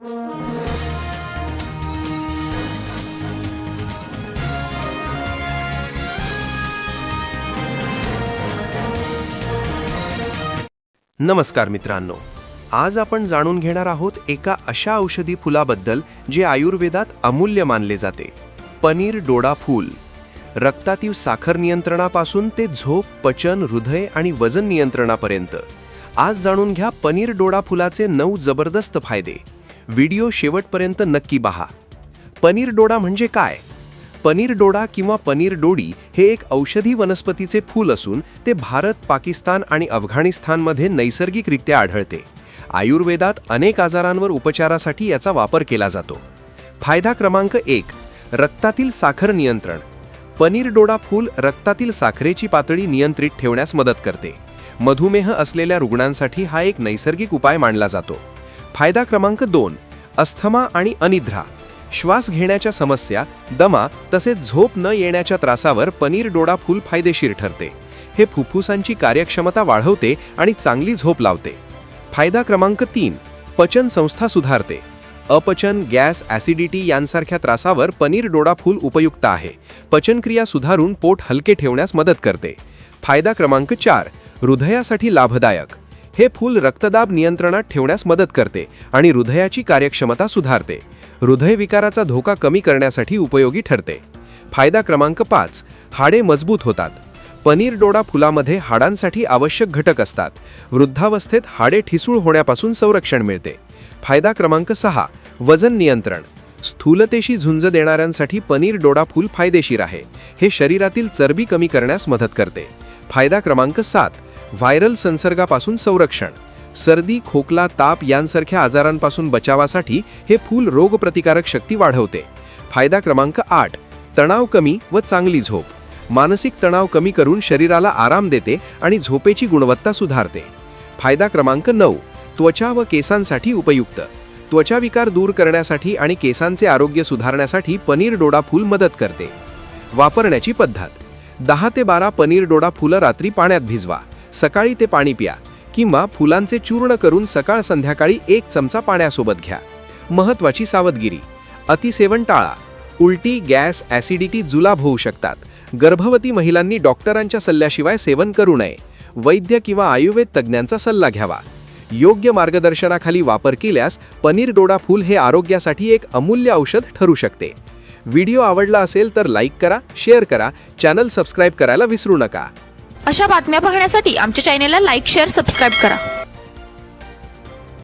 नमस्कार मित्रांनो, आज आपण जाणून घेणार आहोत एका अशा औषधी फुलाबद्दल जे आयुर्वेदात अमूल्य मानले जाते. पनीर डोडा फूल. रक्तातील साखर नियंत्रणापासून ते झोप, पचन, हृदय आणि वजन नियंत्रणापर्यंत आज जाणून घ्या पनीर डोडा फुलाचे 9 जबरदस्त फायदे. व्हिडिओ शेवटपर्यंत नक्की पहा. पनीर डोडा म्हणजे काय? पनीर डोडा किंवा पनीर डोडी हे एक औषधी वनस्पतीचे फूल असून ते भारत, पाकिस्तान आणि अफगाणिस्तानमध्ये नैसर्गिकरित्या आढळते. आयुर्वेदात अनेक आजारांवर उपचारासाठी याचा वापर केला जातो. फायदा क्रमांक 1. रक्तातील साखर नियंत्रण. पनीर डोडा फूल रक्तातील साखरेची पातळी नियंत्रित ठेवण्यास मदत करते. मधुमेह असलेल्या रुग्णांसाठी हा एक नैसर्गिक उपाय मानला जातो. फायदा क्रमांक 2. अस्थमा आणि अनिद्रा. श्वास घेण्याच्या समस्या, दमा तसेच झोप न येण्याच्या त्रासावर पनीर डोडा फूल फायदेशीर ठरते. हे फुफ्फुसांची कार्यक्षमता वाढवते आणि चांगली झोप लावते. फायदा क्रमांक 3. पचन संस्था सुधारते. अपचन, गॅस, ॲसिडिटी यांसारख्या त्रासावर पनीर डोडा फूल उपयुक्त आहे. पचनक्रिया सुधारून पोट हलके ठेवण्यास मदत करते. फायदा क्रमांक 4. हृदयासाठी लाभदायक. हे फूल रक्तदाब नियंत्रणात ठेवण्यास मदत करते आणि हृदयाची कार्यक्षमता सुधारते. हृदयविकाराचा धोका कमी करण्यासाठी उपयोगी ठरते. फायदा क्रमांक 5. हाडे मजबूत होतात. पनीर डोडा फुलामध्ये हाडांसाठी आवश्यक घटक असतात. वृद्धावस्थेत हाडे ठिसूळ होण्यापासून संरक्षण मिळते. फायदा क्रमांक 6. वजन नियंत्रण. स्थूलतेशी झुंज देणाऱ्यांसाठी पनीर डोडा फूल फायदेशीर आहे. हे शरीरातील चरबी कमी करण्यास मदत करते. फायदा क्रमांक 7. व्हायरल संसर्गापासून संरक्षण. सर्दी, खोकला, ताप यांसारख्या आजारांपासून बचावासाठी हे फूल रोगप्रतिकारक शक्ती वाढवते. फायदा क्रमांक 8. तणाव कमी व चांगली झोप. मानसिक तणाव कमी करून शरीराला आराम देते आणि झोपेची गुणवत्ता सुधारते. फायदा क्रमांक 9. त्वचा व केसांसाठी उपयुक्त. त्वचाविकार दूर करण्यासाठी आणि केसांचे आरोग्य सुधारण्यासाठी पनीर डोडा फूल मदत करते. वापरण्याची पद्धत. 10 ते 12 पनीर डोडा फुलं रात्री पाण्यात भिजवा. सकाळी ते पाणी प्या किंवा फुलांचे चूर्ण करून सकाळ संध्याकाळी 1 चमचा पाण्यासोबत घ्या. महत्त्वाची सावधगिरी. अतिसेवन टाळा. उलटी, गॅस, ॲसिडिटी जुलाब होऊ शकतात. गर्भवती महिलांनी डॉक्टरांच्या सल्ल्याशिवाय सेवन करू नये. वैद्य किंवा आयुर्वेद तज्ज्ञांचा सल्ला घ्यावा. योग्य मार्गदर्शनाखाली वापर केल्यास पनीर डोडा फूल हे आरोग्यासाठी एक अमूल्य औषध ठरू शकते. व्हिडिओ आवडला असेल तर लाईक करा, शेअर करा, चॅनल सबस्क्राईब करायला विसरू नका. अशा बातम्या पाहण्यासाठी आमच्या चॅनेलला लाईक, शेअर, सबस्क्राईब करा.